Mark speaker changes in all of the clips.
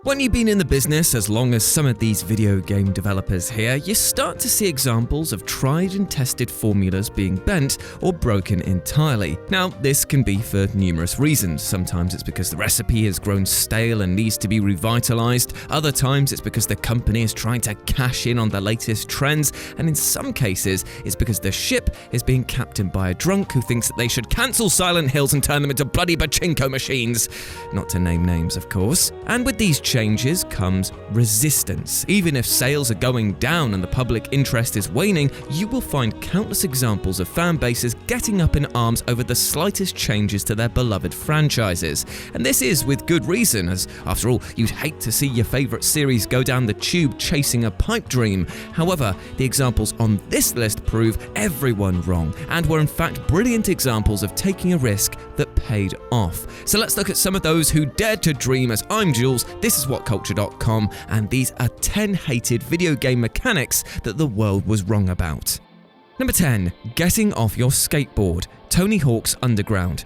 Speaker 1: When you've been in the business as long as some of these video game developers here, you start to see examples of tried and tested formulas being bent or broken entirely. Now, this can be for numerous reasons. Sometimes it's because the recipe has grown stale and needs to be revitalized. Other times it's because the company is trying to cash in on the latest trends. And in some cases, it's because the ship is being captained by a drunk who thinks that they should cancel Silent Hills and turn them into bloody pachinko machines. Not to name names, of course. And with these changes comes resistance. Even if sales are going down and the public interest is waning, you will find countless examples of fan bases getting up in arms over the slightest changes to their beloved franchises. And this is with good reason, as after all, you'd hate to see your favourite series go down the tube chasing a pipe dream. However, the examples on this list prove everyone wrong, and were in fact brilliant examples of taking a risk that paid off. So let's look at some of those who dared to dream. As I'm Jules, this is WhatCulture.com, and these are 10 hated video game mechanics that the world was wrong about. Number 10. Getting off your skateboard. Tony Hawk's Underground.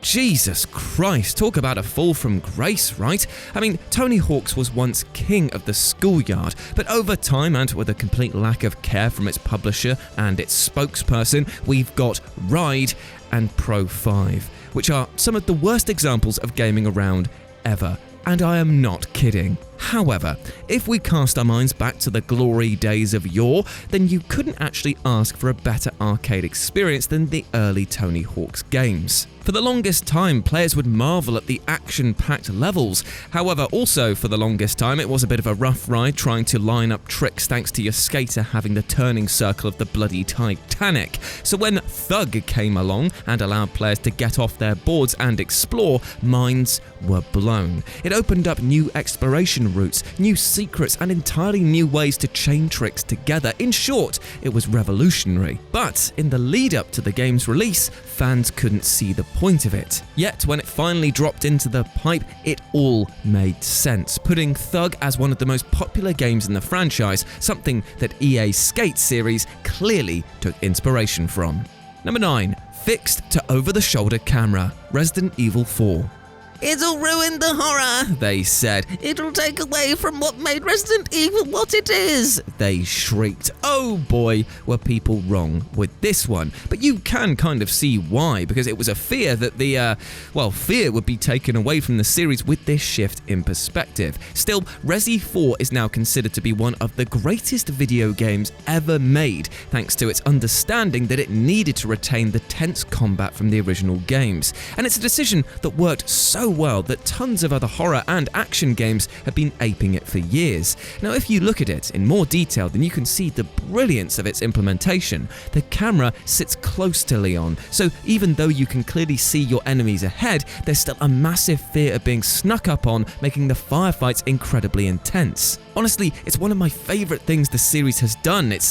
Speaker 1: Jesus Christ, talk about a fall from grace, right? I mean, Tony Hawk's was once king of the schoolyard, but over time and with a complete lack of care from its publisher and its spokesperson, we've got Ride and Pro 5, which are some of the worst examples of gaming around ever. And I am not kidding. However, if we cast our minds back to the glory days of yore, then you couldn't actually ask for a better arcade experience than the early Tony Hawk's games. For the longest time, players would marvel at the action-packed levels. However, also for the longest time, it was a bit of a rough ride trying to line up tricks thanks to your skater having the turning circle of the bloody Titanic. So when Thug came along and allowed players to get off their boards and explore, minds were blown. It opened up new exploration routes, new secrets, and entirely new ways to chain tricks together. In short, it was revolutionary. But in the lead up to the game's release, fans couldn't see the point of it. Yet when it finally dropped into the pipe, it all made sense, putting Thug as one of the most popular games in the franchise, something that EA's Skate series clearly took inspiration from. Number 9. Fixed to over-the-shoulder camera. Resident Evil 4.
Speaker 2: It'll ruin the horror, they said. It'll take away from what made Resident Evil what it is,
Speaker 1: they shrieked. Oh boy, were people wrong with this one. But you can kind of see why, because it was a fear that fear would be taken away from the series with this shift in perspective. Still, Resi 4 is now considered to be one of the greatest video games ever made, thanks to its understanding that it needed to retain the tense combat from the original games. And it's a decision that worked so well that tons of other horror and action games have been aping it for years. Now, if you look at it in more detail, then you can see the brilliance of its implementation. The camera sits close to Leon, so even though you can clearly see your enemies ahead, there's still a massive fear of being snuck up on, making the firefights incredibly intense. Honestly, it's one of my favourite things the series has done. It's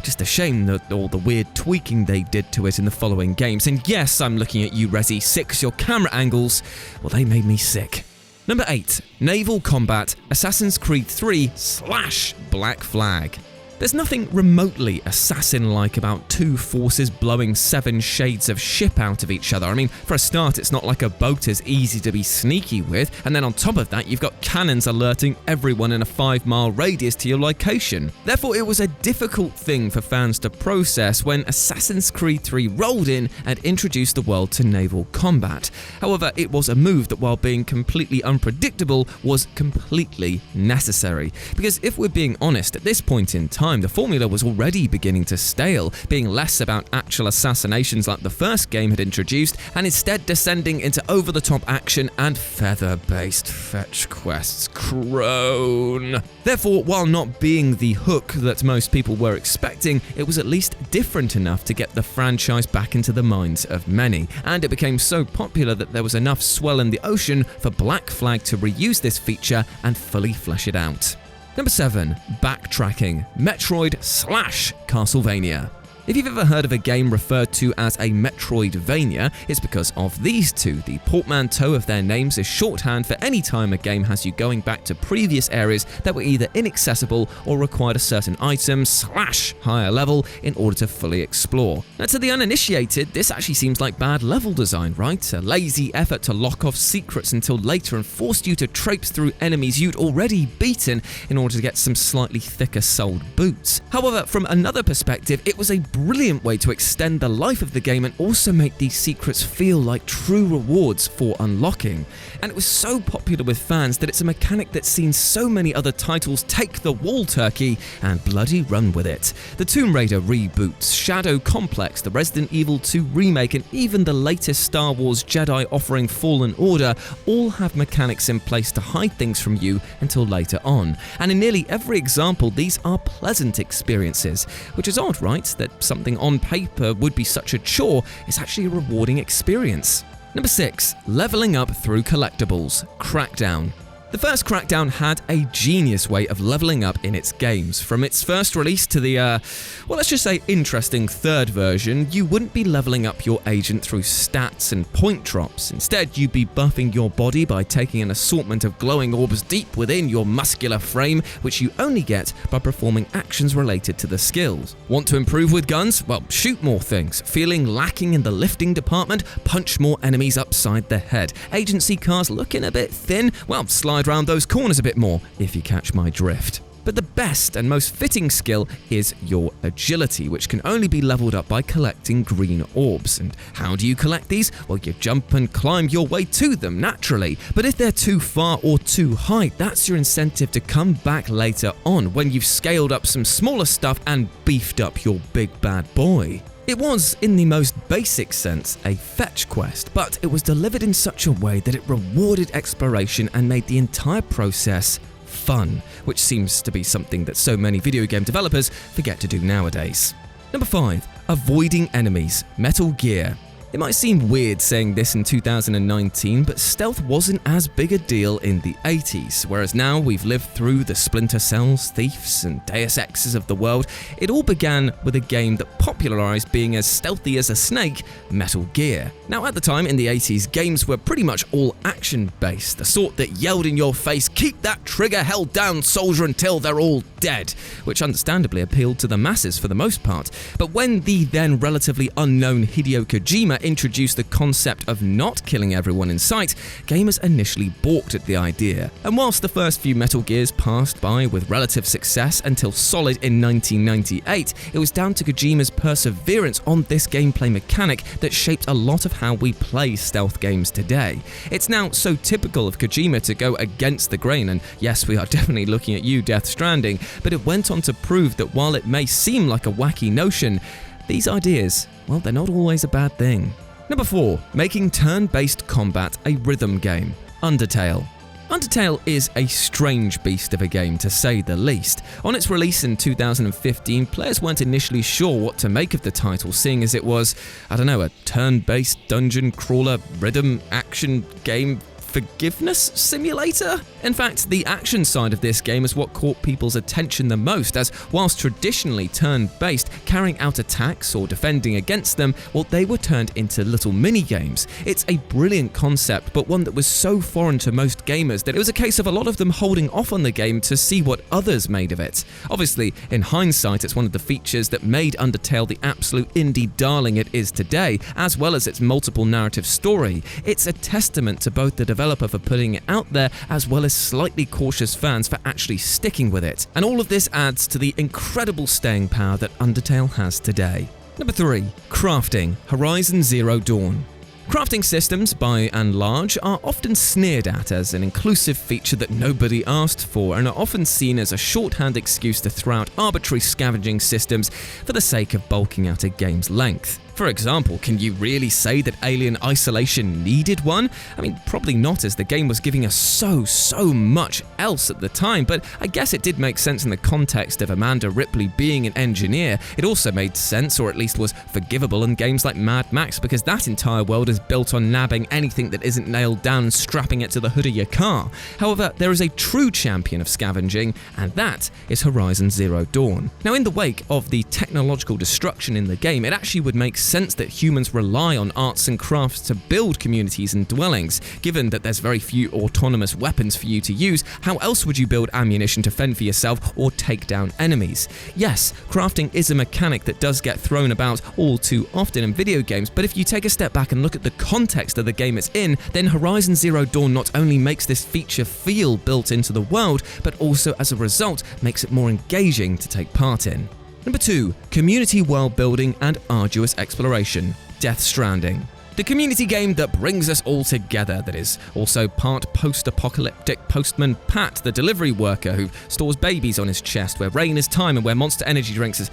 Speaker 1: just a shame that all the weird tweaking they did to it in the following games. And yes, I'm looking at you, Resi 6, your camera angles, well, they made me sick. Number 8. Naval Combat Assassin's Creed 3 / Black Flag. There's nothing remotely assassin-like about two forces blowing 7 shades of ship out of each other. I mean, for a start, it's not like a boat is easy to be sneaky with, and then on top of that, you've got cannons alerting everyone in a 5-mile radius to your location. Therefore, it was a difficult thing for fans to process when Assassin's Creed 3 rolled in and introduced the world to naval combat. However, it was a move that, while being completely unpredictable, was completely necessary. Because if we're being honest, at this point in time, the formula was already beginning to stale, being less about actual assassinations like the first game had introduced, and instead descending into over-the-top action and feather-based fetch quests. Crone. Therefore, while not being the hook that most people were expecting, it was at least different enough to get the franchise back into the minds of many, and it became so popular that there was enough swell in the ocean for Black Flag to reuse this feature and fully flesh it out. Number 7. Backtracking. Metroid / Castlevania. If you've ever heard of a game referred to as a Metroidvania, it's because of these two. The portmanteau of their names is shorthand for any time a game has you going back to previous areas that were either inaccessible or required a certain item / higher level in order to fully explore. Now, to the uninitiated, this actually seems like bad level design, right? A lazy effort to lock off secrets until later and forced you to traipse through enemies you'd already beaten in order to get some slightly thicker-soled boots. However, from another perspective, it was a brilliant way to extend the life of the game and also make these secrets feel like true rewards for unlocking. And it was so popular with fans that it's a mechanic that's seen so many other titles take the wall turkey and bloody run with it. The Tomb Raider reboots, Shadow Complex, the Resident Evil 2 remake, and even the latest Star Wars Jedi offering Fallen Order all have mechanics in place to hide things from you until later on. And in nearly every example, these are pleasant experiences, which is odd, right? That something on paper would be such a chore is actually a rewarding experience. Number 6. Leveling up through collectibles. Crackdown. The first Crackdown had a genius way of leveling up in its games. From its first release to the, let's just say interesting third version, you wouldn't be leveling up your agent through stats and point drops. Instead, you'd be buffing your body by taking an assortment of glowing orbs deep within your muscular frame, which you only get by performing actions related to the skills. Want to improve with guns? Well, shoot more things. Feeling lacking in the lifting department? Punch more enemies upside the head. Agency cars looking a bit thin? Well, slide around those corners a bit more, if you catch my drift. But the best and most fitting skill is your agility, which can only be leveled up by collecting green orbs. And how do you collect these? Well, you jump and climb your way to them naturally. But if they're too far or too high, that's your incentive to come back later on when you've scaled up some smaller stuff and beefed up your big bad boy. It was, in the most basic sense, a fetch quest, but it was delivered in such a way that it rewarded exploration and made the entire process fun, which seems to be something that so many video game developers forget to do nowadays. Number 5. Avoiding enemies. Metal Gear. It might seem weird saying this in 2019, but stealth wasn't as big a deal in the 80s, whereas now we've lived through the Splinter Cells, Thieves, and Deus Exes of the world. It all began with a game that popularized being as stealthy as a snake, Metal Gear. Now, at the time in the 80s, games were pretty much all action-based, the sort that yelled in your face, "Keep that trigger held down, soldier, until they're all dead," which understandably appealed to the masses for the most part. But when the then relatively unknown Hideo Kojima introduced the concept of not killing everyone in sight, gamers initially balked at the idea. And whilst the first few Metal Gears passed by with relative success until Solid in 1998, it was down to Kojima's perseverance on this gameplay mechanic that shaped a lot of how we play stealth games today. It's now so typical of Kojima to go against the grain, and yes, we are definitely looking at you, Death Stranding, but it went on to prove that while it may seem like a wacky notion, these ideas, well, they're not always a bad thing. Number 4. Making turn-based combat a rhythm game. Undertale. Undertale is a strange beast of a game, to say the least. On its release in 2015, players weren't initially sure what to make of the title, seeing as it was, a turn-based dungeon crawler rhythm action game forgiveness simulator? In fact, the action side of this game is what caught people's attention the most, as whilst traditionally turn-based, carrying out attacks or defending against them, well, they were turned into little mini-games. It's a brilliant concept, but one that was so foreign to most gamers that it was a case of a lot of them holding off on the game to see what others made of it. Obviously, in hindsight, it's one of the features that made Undertale the absolute indie darling it is today, as well as its multiple narrative story. It's a testament to both the developer for putting it out there, as well as slightly cautious fans for actually sticking with it. And all of this adds to the incredible staying power that Undertale has today. Number 3. Crafting. Horizon Zero Dawn. Crafting systems, by and large, are often sneered at as an inclusive feature that nobody asked for, and are often seen as a shorthand excuse to throw out arbitrary scavenging systems for the sake of bulking out a game's length. For example, can you really say that Alien Isolation needed one? I mean, probably not, as the game was giving us so much else at the time, but I guess it did make sense in the context of Amanda Ripley being an engineer. It also made sense, or at least was forgivable, in games like Mad Max, because that entire world is built on nabbing anything that isn't nailed down and strapping it to the hood of your car. However, there is a true champion of scavenging, and that is Horizon Zero Dawn. Now, in the wake of the technological destruction in the game, it actually would make sense that humans rely on arts and crafts to build communities and dwellings. Given that there's very few autonomous weapons for you to use, how else would you build ammunition to fend for yourself or take down enemies? Yes, crafting is a mechanic that does get thrown about all too often in video games, but if you take a step back and look at the context of the game it's in, then Horizon Zero Dawn not only makes this feature feel built into the world, but also as a result makes it more engaging to take part in. Number 2, community world building and arduous exploration. Death Stranding. The community game that brings us all together, that is also part post-apocalyptic postman Pat, the delivery worker who stores babies on his chest, where rain is time and where Monster Energy drinks is...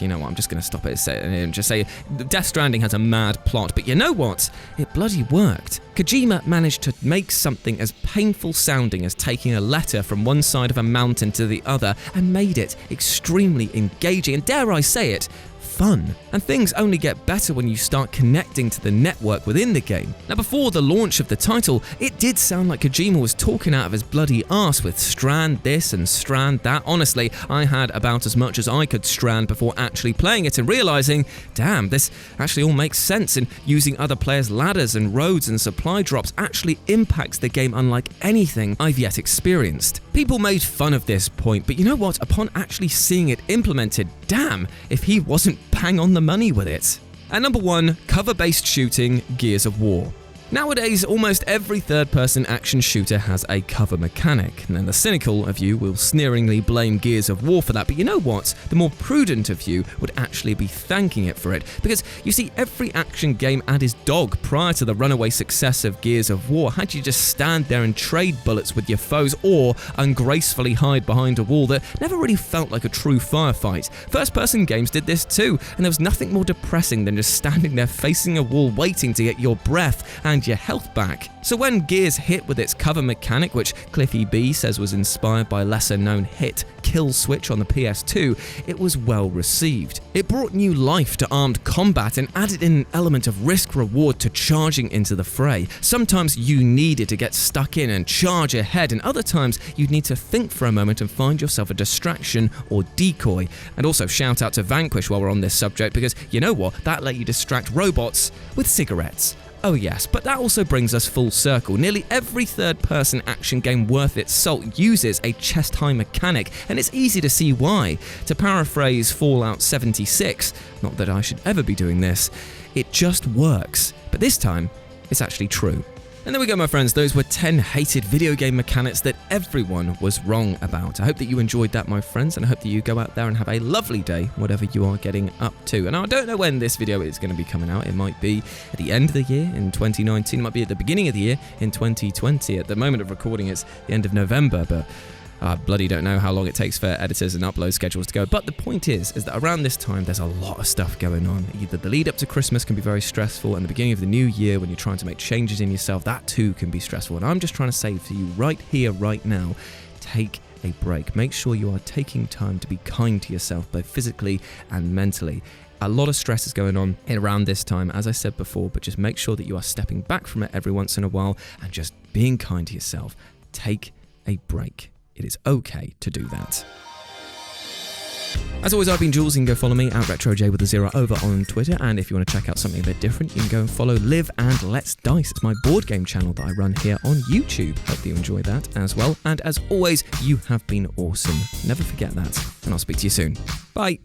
Speaker 1: You know what, I'm just going to stop it and just say Death Stranding has a mad plot, but you know what? It bloody worked. Kojima managed to make something as painful sounding as taking a letter from one side of a mountain to the other and made it extremely engaging and, dare I say it, fun. And things only get better when you start connecting to the network within the game. Now, before the launch of the title, it did sound like Kojima was talking out of his bloody arse with strand this and strand that. Honestly, I had about as much as I could strand before actually playing it and realizing, damn, this actually all makes sense, and using other players' ladders and roads and supply drops actually impacts the game unlike anything I've yet experienced. People made fun of this point, but you know what? Upon actually seeing it implemented, damn, if he wasn't bang on the money with it. And number 1, cover-based shooting, Gears of War. Nowadays, almost every third-person action shooter has a cover mechanic. Now, the cynical of you will sneeringly blame Gears of War for that, but you know what? The more prudent of you would actually be thanking it for it, because you see, every action game had his dog prior to the runaway success of Gears of War. Had you just stand there and trade bullets with your foes, or ungracefully hide behind a wall that never really felt like a true firefight. First-person games did this too, and there was nothing more depressing than just standing there facing a wall waiting to get your breath and your health back. So when Gears hit with its cover mechanic, which Cliffy B says was inspired by lesser-known hit Kill Switch on the PS2, it was well received. It brought new life to armed combat and added in an element of risk-reward to charging into the fray. Sometimes you needed to get stuck in and charge ahead, and other times you'd need to think for a moment and find yourself a distraction or decoy. And also shout out to Vanquish while we're on this subject, because you know what? That let you distract robots with cigarettes. Oh yes, but that also brings us full circle. Nearly every third-person action game worth its salt uses a chest-high mechanic, and it's easy to see why. To paraphrase Fallout 76, not that I should ever be doing this, it just works. But this time, it's actually true. And there we go, my friends. Those were 10 hated video game mechanics that everyone was wrong about. I hope that you enjoyed that, my friends, and I hope that you go out there and have a lovely day, whatever you are getting up to. And I don't know when this video is going to be coming out. It might be at the end of the year in 2019. It might be at the beginning of the year in 2020. At the moment of recording, it's the end of November, but I bloody don't know how long it takes for editors and upload schedules to go. But the point is that around this time, there's a lot of stuff going on. Either the lead up to Christmas can be very stressful, and the beginning of the new year when you're trying to make changes in yourself, that too can be stressful. And I'm just trying to say to you right here, right now, take a break. Make sure you are taking time to be kind to yourself, both physically and mentally. A lot of stress is going on around this time, as I said before, but just make sure that you are stepping back from it every once in a while and just being kind to yourself. Take a break. It is okay to do that. As always, I've been Jules. You can go follow me at RetroJ with a 0 over on Twitter. And if you want to check out something a bit different, you can go and follow Live and Let's Dice. It's my board game channel that I run here on YouTube. Hope you enjoy that as well. And as always, you have been awesome. Never forget that. And I'll speak to you soon. Bye.